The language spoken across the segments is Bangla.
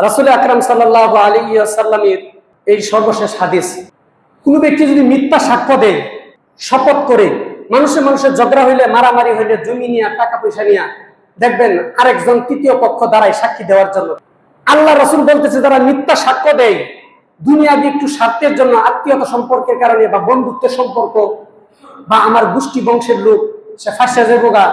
রাসূল আকরাম সাল্লাল্লাহু আলাইহি ওয়াসাল্লামের এই সর্বশেষ হাদিস, কোন ব্যক্তি যদি মিথ্যা সাক্ষ্য দেয়, শপথ করে, মানুষের ঝগড়া হইলে, মারামারি হইলে, জমি নিয়ে, টাকা পয়সা নিয়ে, দেখবেন আরেকজন তৃতীয় পক্ষ দাঁড়ায় সাক্ষী দেওয়ার জন্য। আল্লাহ রাসূল বলতেছে, যারা মিথ্যা সাক্ষ্য দেয় দুনিয়াবি একটু স্বার্থের জন্য, আত্মীয়তা সম্পর্কের কারণে বা বন্ধুত্বের সম্পর্ক, বা আমার গোষ্ঠী বংশের লোক, সে ফাঁসা যাবো গা,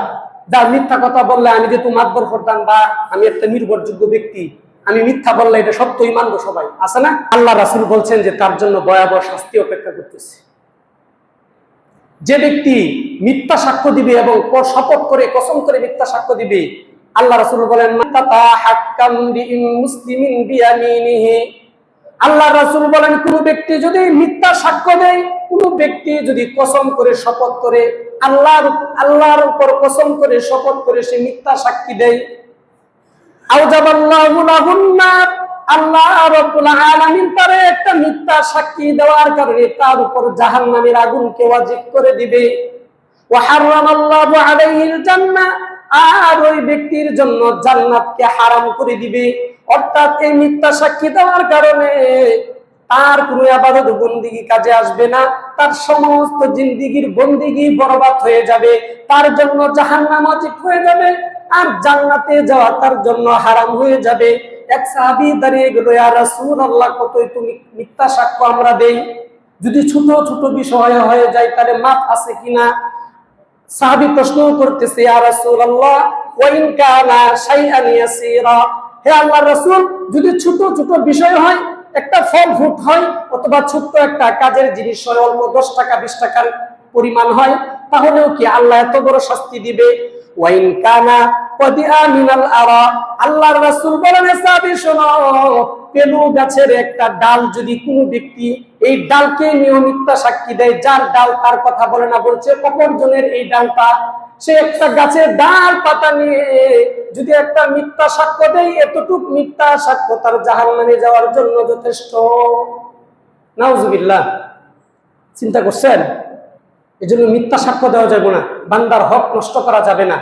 যার মিথ্যা কথা বললে আমি যেহেতু মাতবর প্রধান বা আমি একটা নির্ভরযোগ্য ব্যক্তি, আমি মিথ্যা বললে এটা সত্যই মানবো, সবাই আছে না? আল্লাহ রাসূল বলছেন যে তার জন্য ভয়াবহ শাস্তি অপেক্ষা করতেছে। যে ব্যক্তি মিথ্যা সাক্ষ্য দিবে এবং শপথ করে, কসম করে মিথ্যা সাক্ষ্য দিবে, আল্লাহ রাসূল বলেন, আল্লাহ রাসূল বলেন, কোন ব্যক্তি যদি মিথ্যা সাক্ষ্য দেয়, কোন ব্যক্তি যদি কসম করে, শপথ করে, আল্লাহর উপর কসম করে, শপথ করে সে মিথ্যা সাক্ষী দেয়, আউজাবাল্লাহু লাহুন নার, আল্লাহ রাব্বুল আলামিন তারে একটা মিথ্যা সাক্ষী দেওয়ার কারণে তার উপর জাহান্নামের আগুনকে ওয়াজিব করে দিবে। ওয়া হারামাল্লাহু আলাইহিল জান্নাহ, আর ওই ব্যক্তির জন্য জান্নাতকে হারাম করে দিবে। অর্থাৎ এই মিথ্যা সাক্ষী দেওয়ার কারণে তার কোনো ইবাদত বন্দেগী কাজে আসবে না, তার সমস্ত জিন্দেগীর বন্দেগী বরবাদ হয়ে যাবে, তার জন্য জাহান্নাম ওয়াজিব হয়ে যাবে, আর জান্নাতে যাওয়া তার জন্য হারাম হয়ে যাবে। এক সাহাবী দাঁড়িয়ে গেল, ইয়া রাসূলুল্লাহ, কতই তুমি মিথ্যা সাক্ষ্য আমরা দেই, যদি ছোট ছোট বিষয় হয়ে যায় তাহলে মাফ আছে কিনা? সাহাবী প্রশ্ন করতেছে, ইয়া রাসূলুল্লাহ, ওয়া ইন কানা শাইআন ইয়াসীরা, হে আল্লাহর রাসূল, যদি ছোট ছোট বিষয় হয়, একটা ফল ফুট হয়, অথবা ছোট্ট একটা কাজের জিনিস হয়, অল্প 10 টাকা 20 টাকার পরিমাণ হয়, তাহলেও কি আল্লাহ এত বড় শাস্তি দিবে? ওয়া ইন কানা কদিআ মিনাল আরা, আল্লাহর রাসূল বলেন, সাহাবী শোনো, পেলু গাছের একটা ডাল যদি কোনো ব্যক্তি এই ডালকে নিয়ে মিথ্যা সাক্ষী দেয়, যার ডাল তার কথা বলে না, বলছে অপরজনের এই ডালটা, সে একটা গাছের ডাল পাতা নিয়ে যদি একটা মিথ্যা সাক্ষ্য দেয়, এতটুক মিথ্যা সাক্ষ্য তার জাহান্নামে যাওয়ার জন্য যথেষ্ট। নাউজুবিল্লাহ। চিন্তা করছেন? এই জন্য মিথ্যা সাক্ষ্য দেওয়া যাবে না, বান্দার হক নষ্ট করা যাবে না।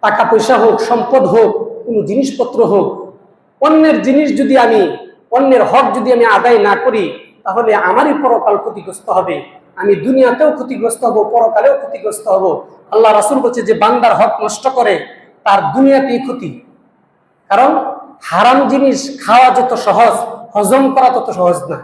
টাকা পয়সা হোক, সম্পদ হোক, কোনো জিনিসপত্র হোক, অন্যের জিনিস যদি আমি, অন্যের হক যদি আমি আদায় না করি, তাহলে আমারই পরকাল ক্ষতিগ্রস্ত হবে, আমি দুনিয়াতেও ক্ষতিগ্রস্ত হব, পরকালেও ক্ষতিগ্রস্ত হব। আল্লাহ রাসূল বলছে, যে বান্দার হক নষ্ট করে তার দুনিয়াতেই ক্ষতি। কারণ হারাম জিনিস খাওয়া যত সহজ, হজম করা তত সহজ না।